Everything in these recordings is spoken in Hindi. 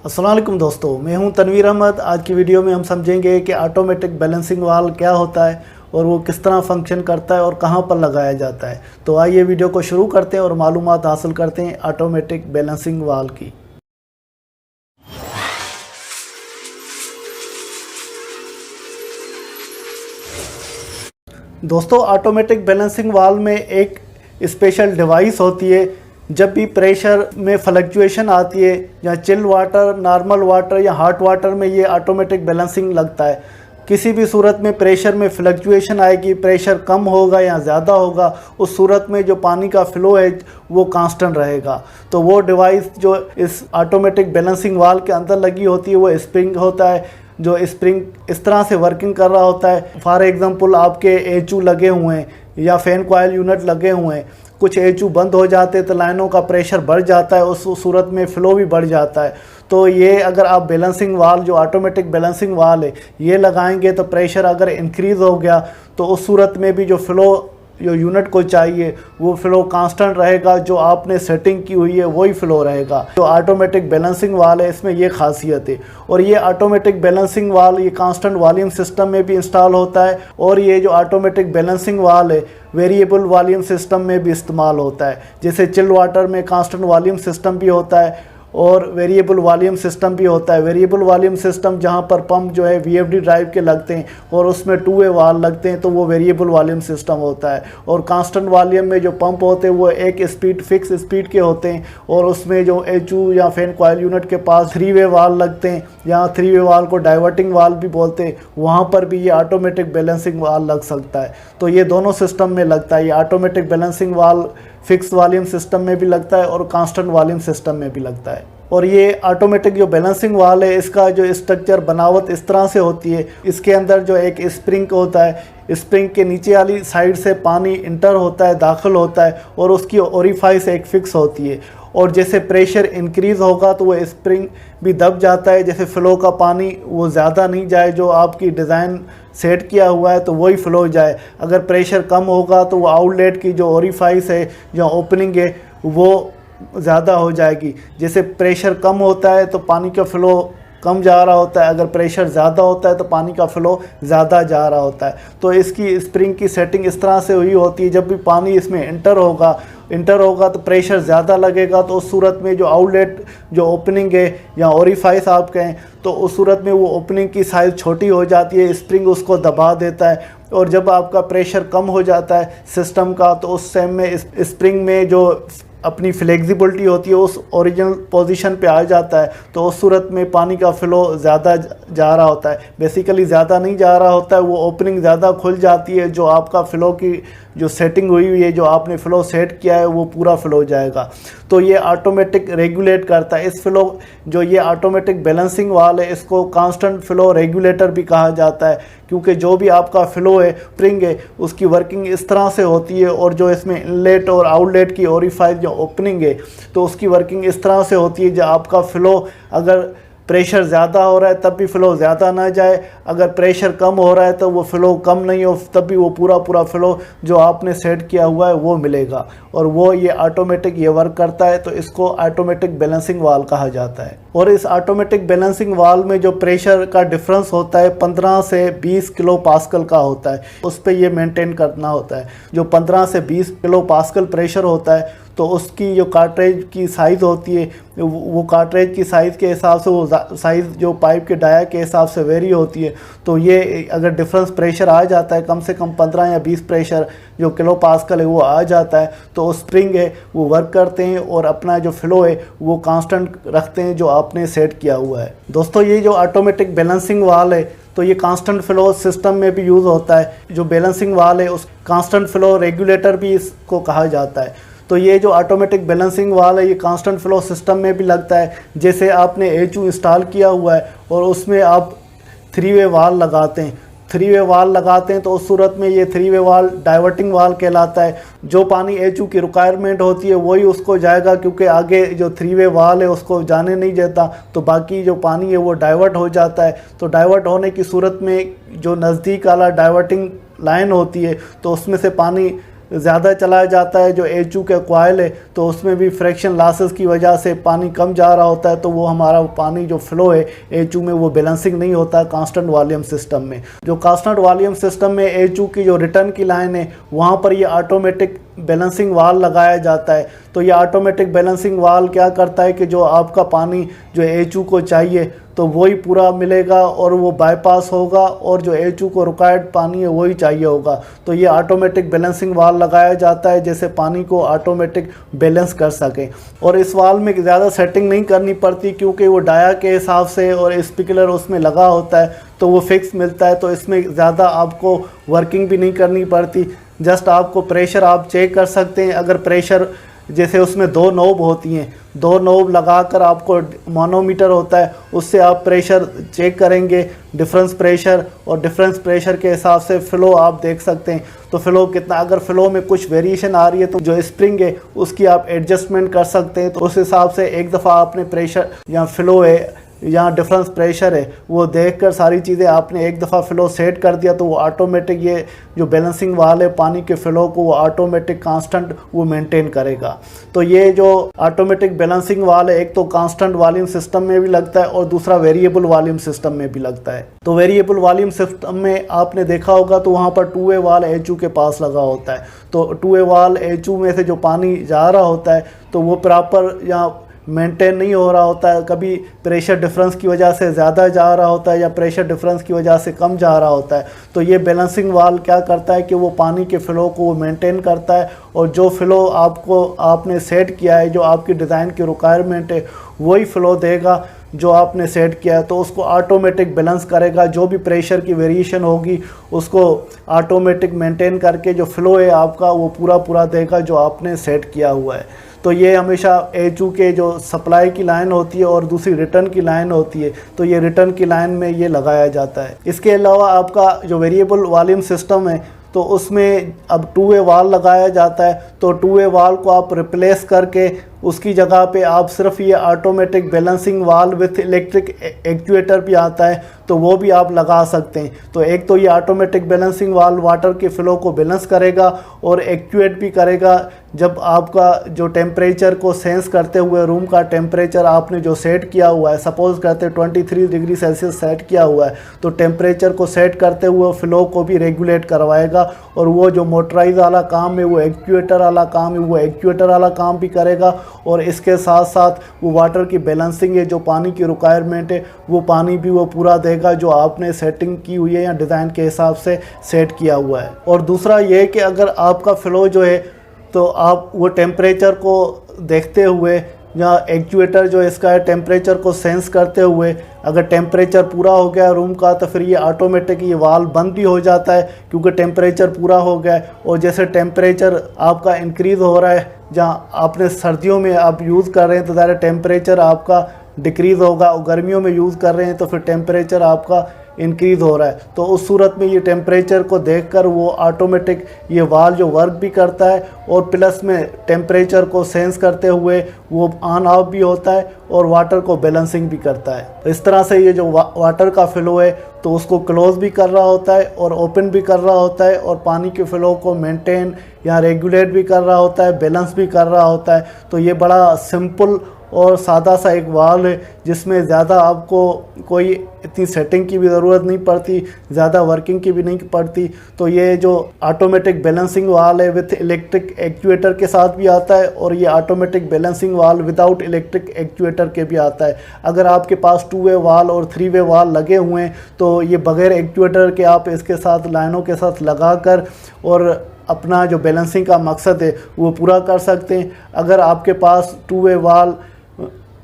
अस्सलाम वालेकुम दोस्तों, मैं हूं तनवीर अहमद। आज की वीडियो में हम समझेंगे कि ऑटोमेटिक बैलेंसिंग वाल्व क्या होता है और वो किस तरह फंक्शन करता है और कहां पर लगाया जाता है। तो आइए वीडियो को शुरू करते हैं और मालूमात हासिल करते हैं ऑटोमेटिक बैलेंसिंग वाल्व की। दोस्तों, ऑटोमेटिक बैलेंसिंग वाल्व में एक स्पेशल डिवाइस होती है। जब भी प्रेशर में फ्लक्चुएशन आती है या चिल वाटर, नॉर्मल वाटर या हॉट वाटर में ये ऑटोमेटिक बैलेंसिंग लगता है। किसी भी सूरत में प्रेशर में फ्लक्चुएशन आएगी, प्रेशर कम होगा या ज़्यादा होगा, उस सूरत में जो पानी का फ़्लो है वो कांस्टेंट रहेगा। तो वो डिवाइस जो इस ऑटोमेटिक बैलेंसिंग वाल्व के अंदर लगी होती है वो स्प्रिंग होता है, जो स्प्रिंग इस तरह से वर्किंग कर रहा होता है। फॉर एग्ज़ाम्पल, आपके एचयू लगे हुए हैं या फैन कॉइल यूनिट लगे हुए हैं, कुछ एचयू बंद हो जाते हैं तो लाइनों का प्रेशर बढ़ जाता है, उस सूरत में फ़्लो भी बढ़ जाता है। तो ये अगर आप बैलेंसिंग वाल्व जो ऑटोमेटिक बैलेंसिंग वाल्व है ये लगाएंगे तो प्रेशर अगर इंक्रीज़ हो गया तो उस सूरत में भी जो फ़्लो जो यूनिट को चाहिए वो फ़्लो कांस्टेंट रहेगा, जो आपने सेटिंग की हुई है वही फ़्लो रहेगा। जो ऑटोमेटिक बैलेंसिंग वाल्व है इसमें ये खासियत है। और ये ऑटोमेटिक बैलेंसिंग वाल्व ये कांस्टेंट वॉल्यूम सिस्टम में भी इंस्टॉल होता है और ये जो ऑटोमेटिक बैलेंसिंग वाल्व है वेरिएबल वॉल्यूम सिस्टम में भी इस्तेमाल होता है। जैसे चिल वाटर में कांस्टेंट वॉल्यूम सिस्टम भी होता है और वेरिएबल वॉल्यूम सिस्टम भी होता है। वेरिएबल वॉल्यूम सिस्टम जहां पर पंप जो है वीएफडी ड्राइव के लगते हैं और उसमें टू वे वाल्व लगते हैं तो वो वेरिएबल वॉल्यूम सिस्टम होता है। और कांस्टेंट वॉल्यूम में जो पंप होते हैं वो एक स्पीड फिक्स स्पीड के होते हैं और उसमें जो एचयू या फैन कॉइल यूनिट के पास थ्री वे वाल्व लगते हैं, यहाँ थ्री वे वाल्व को डाइवर्टिंग वाल्व भी बोलते हैं, वहाँ पर भी ये ऑटोमेटिक बैलेंसिंग वाल्व लग सकता है। तो ये दोनों सिस्टम में लगता है। ये automatic balancing valve fix volume system में भी लगता है और कांस्टेंट वॉल्यूम सिस्टम में भी लगता है। और ये ऑटोमेटिक जो बैलेंसिंग वाल्व है इसका जो स्ट्रक्चर बनावट इस तरह से होती है, इसके अंदर जो एक स्प्रिंग होता है, स्प्रिंग के नीचे वाली साइड से पानी इंटर होता है, दाखिल होता है और उसकी ओरिफाइस एक फिक्स होती है। और जैसे प्रेशर इंक्रीज़ होगा तो वो स्प्रिंग भी दब जाता है, जैसे फ़्लो का पानी वो ज़्यादा नहीं जाए, जो आपकी डिज़ाइन सेट किया हुआ है तो वही फ़्लो जाए। अगर प्रेशर कम होगा तो वो आउटलेट की जो ओरिफाइस है, जो ओपनिंग है, वो ज़्यादा हो जाएगी। जैसे प्रेशर कम होता है तो पानी का फ़्लो कम जा रहा होता है, अगर प्रेशर ज़्यादा होता है तो पानी का फ़्लो ज़्यादा जा रहा होता है। तो इसकी स्प्रिंग की सेटिंग इस तरह से हुई होती है, जब भी पानी इसमें इंटर होगा तो प्रेशर ज़्यादा लगेगा, तो उस सूरत में जो आउटलेट जो ओपनिंग है या ओरिफाइस आप कहें तो उस सूरत में वो ओपनिंग की साइज़ छोटी हो जाती है, स्प्रिंग उसको दबा देता है। और जब आपका प्रेशर कम हो जाता है सिस्टम का तो उस टाइम में स्प्रिंग में जो अपनी फ्लेक्सिबिलिटी होती है उस ओरिजिनल पोजीशन पे आ जाता है, तो उस सूरत में पानी का फ़्लो ज़्यादा जा रहा होता है। बेसिकली ज़्यादा नहीं जा रहा होता है, वो ओपनिंग ज़्यादा खुल जाती है, जो आपका फ़्लो की जो सेटिंग हुई है, जो आपने फ़्लो सेट किया है वो पूरा फ़्लो जाएगा। तो ये ऑटोमेटिक रेगुलेट करता है इस फ़्लो। जो ये ऑटोमेटिक बैलेंसिंग वाल्व है इसको कांस्टेंट फ़्लो रेगुलेटर भी कहा जाता है, क्योंकि जो भी आपका फ़्लो है, स्प्रिंग है, उसकी वर्किंग इस तरह से होती है और जो इसमें इनलेट और आउटलेट की ओरिफाइस जो ओपनिंग है तो उसकी वर्किंग इस तरह से होती है, जो आपका फ़्लो अगर प्रेशर ज़्यादा हो रहा है तब भी फ़्लो ज़्यादा ना जाए, अगर प्रेशर कम हो रहा है तो वो फ़्लो कम नहीं हो, तब भी वो पूरा फ़्लो जो आपने सेट किया हुआ है वो मिलेगा। और वो ये ऑटोमेटिक ये वर्क करता है, तो इसको ऑटोमेटिक बैलेंसिंग वाल्व कहा जाता है। और इस ऑटोमेटिक बैलेंसिंग वाल्व में जो प्रेशर का डिफरेंस होता है 15 से 20 किलो पास्कल का होता है, उस पर ये मेंटेन करना होता है। जो 15 से 20 किलो पास्कल प्रेशर होता है तो उसकी जो कार्ट्रेज की साइज़ होती है वो कार्ट्रेज की साइज़ के हिसाब से वो साइज़ जो पाइप के डाया के हिसाब से वेरी होती है। तो ये अगर डिफरेंस प्रेशर आ जाता है कम से कम 15 या 20 प्रेशर जो किलो पास्कल है वो आ जाता है, तो स्प्रिंग है वो वर्क करते हैं और अपना जो फ़्लो है वो कांस्टेंट रखते हैं जो आपने सेट किया हुआ है। दोस्तों, ये जो ऑटोमेटिक बैलेंसिंग वाल्व है तो ये कांस्टेंट फ़्लो सिस्टम में भी यूज़ होता है। जो बैलेंसिंग वाल्व है उस कांस्टेंट फ़्लो रेगुलेटर भी इसको कहा जाता है। तो ये जो ऑटोमेटिक बैलेंसिंग वाल्व है ये कांस्टेंट फ़्लो सिस्टम में भी लगता है। जैसे आपने एचयू इंस्टॉल किया हुआ है और उसमें आप थ्री वे वाल्व लगाते हैं, तो उस सूरत में ये three way valve diverting valve कहलाता है। जो पानी एचयू की रिक्वायरमेंट होती है वही उसको जाएगा, क्योंकि आगे जो थ्री वे वाल्व है उसको जाने नहीं देता, तो बाकी जो पानी है वो डाइवर्ट हो जाता है। तो डाइवर्ट होने की सूरत में जो नज़दीक वाला डाइवर्टिंग लाइन होती है तो उसमें से पानी ज़्यादा चलाया जाता है जो HU का कॉइल है, तो उसमें भी फ्रैक्शन लॉसेस की वजह से पानी कम जा रहा होता है, तो वो हमारा पानी जो फ्लो है HU में वो बैलेंसिंग नहीं होता कांस्टेंट वॉल्यूम सिस्टम में। जो कांस्टेंट वॉल्यूम सिस्टम में HU की जो रिटर्न की लाइन है वहाँ पर ये ऑटोमेटिक बैलेंसिंग वाल लगाया जाता है। तो ये ऑटोमेटिक बैलेंसिंग वाल क्या करता है कि जो आपका पानी जो HU को चाहिए तो वही पूरा मिलेगा और वो बाईपास होगा, और जो HU को रिक्वायर्ड पानी है वही चाहिए होगा। तो ये ऑटोमेटिक बैलेंसिंग वाल लगाया जाता है जैसे पानी को ऑटोमेटिक बैलेंस कर सके। और इस वाल में ज़्यादा सेटिंग नहीं करनी पड़ती क्योंकि वो डाया के हिसाब से और स्पिकुलर उसमें लगा होता है तो वो फिक्स मिलता है, तो इसमें ज़्यादा आपको वर्किंग भी नहीं करनी पड़ती। जस्ट आपको प्रेशर आप चेक कर सकते हैं। अगर प्रेशर जैसे उसमें 2 नोब होती हैं, 2 नोब लगाकर आपको मानोमीटर होता है उससे आप प्रेशर चेक करेंगे, डिफरेंस प्रेशर, और डिफरेंस प्रेशर के हिसाब से फ़्लो आप देख सकते हैं। तो फ़्लो कितना, अगर फ़्लो में कुछ वेरिएशन आ रही है तो जो स्प्रिंग है उसकी आप एडजस्टमेंट कर सकते हैं। तो उस हिसाब से एक दफ़ा आपने प्रेशर या फ़्लो है यहाँ डिफरेंस प्रेशर है वो देखकर सारी चीज़ें आपने एक दफ़ा फ़्लो सेट कर दिया तो वो ऑटोमेटिक ये जो बैलेंसिंग वाल है पानी के फ़्लो को वो ऑटोमेटिक कांस्टेंट वो मेंटेन करेगा। तो ये जो ऑटोमेटिक बैलेंसिंग वाल है एक तो कांस्टेंट वॉल्यूम सिस्टम में भी लगता है और दूसरा वेरिएबल वॉल्यूम सिस्टम में भी लगता है। तो वेरिएबल वॉल्यूम सिस्टम में आपने देखा होगा तो वहाँ पर 2 वे वाल HU के पास लगा होता है। तो 2 वे वाल HU में से जो पानी जा रहा होता है तो वो प्रॉपर यहाँ मेंटेन नहीं हो रहा होता है, कभी प्रेशर डिफरेंस की वजह से ज़्यादा जा रहा होता है या प्रेशर डिफरेंस की वजह से कम जा रहा होता है। तो ये बैलेंसिंग वाल क्या करता है कि वो पानी के फ़्लो को वो मेंटेन करता है और जो फ़्लो आपने सेट किया है, जो आपकी डिज़ाइन की रिक्वायरमेंट है वही फ़्लो देगा जो आपने सेट किया है। तो उसको ऑटोमेटिक बैलेंस करेगा, जो भी प्रेशर की वेरिएशन होगी उसको ऑटोमेटिक मेंटेन करके जो फ़्लो है आपका वो पूरा देगा जो आपने सेट किया हुआ है। तो ये हमेशा HU के जो सप्लाई की लाइन होती है और दूसरी रिटर्न की लाइन होती है, तो ये रिटर्न की लाइन में ये लगाया जाता है। इसके अलावा आपका जो वेरिएबल वॉल्यूम सिस्टम है तो उसमें अब 2 वे वाल लगाया जाता है। तो 2 वे वाल को आप रिप्लेस करके उसकी जगह पे आप सिर्फ ये ऑटोमेटिक बैलेंसिंग वाल विथ इलेक्ट्रिक एक्चुएटर भी आता है तो वो भी आप लगा सकते हैं। तो एक तो ये ऑटोमेटिक बैलेंसिंग वाल वाटर के फ़्लो को बैलेंस करेगा और एक्चुएट भी करेगा। जब आपका जो टेम्परेचर को सेंस करते हुए रूम का टेम्परेचर आपने जो सेट किया हुआ है, सपोज़ करते 23 डिग्री सेल्सियस सेट किया हुआ है, तो टेम्परेचर को सेट करते हुए फ़्लो को भी रेगुलेट करवाएगा और वो जो मोटराइज वाला काम है वो एक्चुएटर वाला काम है वो एक्चुएटर वाला काम भी करेगा। और इसके साथ साथ वो वाटर की बैलेंसिंग है, जो पानी की रिक्वायरमेंट है वो पानी भी वो पूरा देगा जो आपने सेटिंग की हुई है या डिज़ाइन के हिसाब से सेट किया हुआ है। और दूसरा ये कि अगर आपका फ़्लो जो है तो आप वो टेम्परेचर को देखते हुए या एक्चुएटर जो इसका है टेम्परेचर को सेंस करते हुए अगर टेम्परेचर पूरा हो गया रूम का तो फिर ये ऑटोमेटिक ये वाल्व बंद भी हो जाता है क्योंकि टेम्परेचर पूरा हो गया है। और जैसे टेम्परेचर आपका इंक्रीज़ हो रहा है, जहाँ आपने सर्दियों में आप यूज़ कर रहे हैं तो ज़्यादा टेम्परेचर आपका डिक्रीज़ होगा, और गर्मियों में यूज़ कर रहे हैं तो फिर टेम्परेचर आपका इंक्रीज़ हो रहा है। तो उस सूरत में ये टेम्परेचर को देखकर वो ऑटोमेटिक ये वाल जो वर्क भी करता है और प्लस में टेम्परेचर को सेंस करते हुए वो ऑन ऑफ भी होता है और वाटर को बैलेंसिंग भी करता है। तो इस तरह से ये जो वाटर का फ़्लो है तो उसको क्लोज़ भी कर रहा होता है और ओपन भी कर रहा होता है और पानी के फ़्लो को मेंटेन या रेगुलेट भी कर रहा होता है, बैलेंस भी कर रहा होता है। तो ये बड़ा सिंपल और सादा सा एक वाल है जिसमें ज़्यादा आपको कोई इतनी सेटिंग की भी ज़रूरत नहीं पड़ती, ज़्यादा वर्किंग की भी नहीं पड़ती। तो ये जो ऑटोमेटिक बैलेंसिंग वाल है विथ इलेक्ट्रिक एक्चुएटर के साथ भी आता है और ये ऑटोमेटिक बैलेंसिंग वाल विदाउट इलेक्ट्रिक एक्चुएटर के भी आता है। अगर आपके पास 2 वे वाल और 3 वे वाल लगे हुए हैं तो ये बग़ैर एक्चुएटर के आप इसके साथ लाइनों के साथ लगाकर और अपना जो बैलेंसिंग का मकसद है वो पूरा कर सकते हैं। अगर आपके पास 2 वे वाल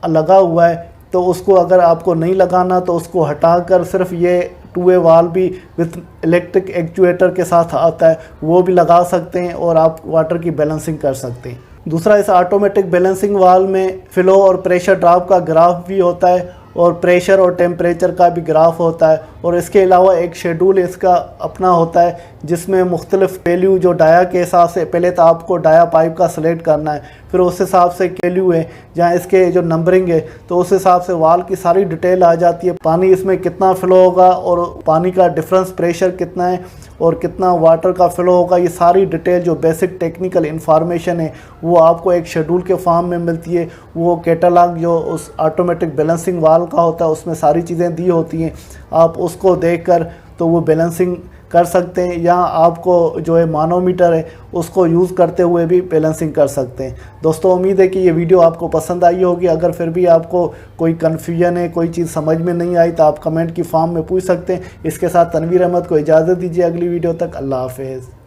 लगा हुआ है तो उसको अगर आपको नहीं लगाना तो उसको हटाकर सिर्फ ये 2 वे वाल भी विथ इलेक्ट्रिक एक्चुएटर के साथ आता है वो भी लगा सकते हैं और आप वाटर की बैलेंसिंग कर सकते हैं। दूसरा, इस ऑटोमेटिक बैलेंसिंग वाल में फ़्लो और प्रेशर ड्रॉप का ग्राफ भी होता है और प्रेशर और टेम्परेचर का भी ग्राफ होता है और इसके अलावा एक शेड्यूल इसका अपना होता है जिसमें मुख्तलिफ वैल्यू जो डाया के हिसाब से, पहले तो आपको डाया पाइप का सेलेक्ट करना है, फिर उस हिसाब से वैल्यू है जहाँ इसके जो नंबरिंग है तो उस हिसाब से वाल की सारी डिटेल आ जाती है। पानी इसमें कितना फ़्लो होगा और पानी का डिफरेंस प्रेशर कितना है और कितना वाटर का फ़्लो होगा, ये सारी डिटेल जो बेसिक टेक्निकल इंफॉर्मेशन है वो आपको एक शेड्यूल के फॉर्म में मिलती है। वो कैटलॉग जो उस ऑटोमेटिक बैलेंसिंग वाल का होता है उसमें सारी चीज़ें दी होती हैं, आप उसको देखकर तो वो बैलेंसिंग कर सकते हैं, या आपको जो है मानोमीटर है उसको यूज़ करते हुए भी बैलेंसिंग कर सकते हैं। दोस्तों उम्मीद है कि ये वीडियो आपको पसंद आई होगी। अगर फिर भी आपको कोई कन्फ्यूजन है, कोई चीज़ समझ में नहीं आई तो आप कमेंट की फॉर्म में पूछ सकते हैं। इसके साथ तनवीर अहमद को इजाज़त दीजिए, अगली वीडियो तक अल्लाह हाफिज़।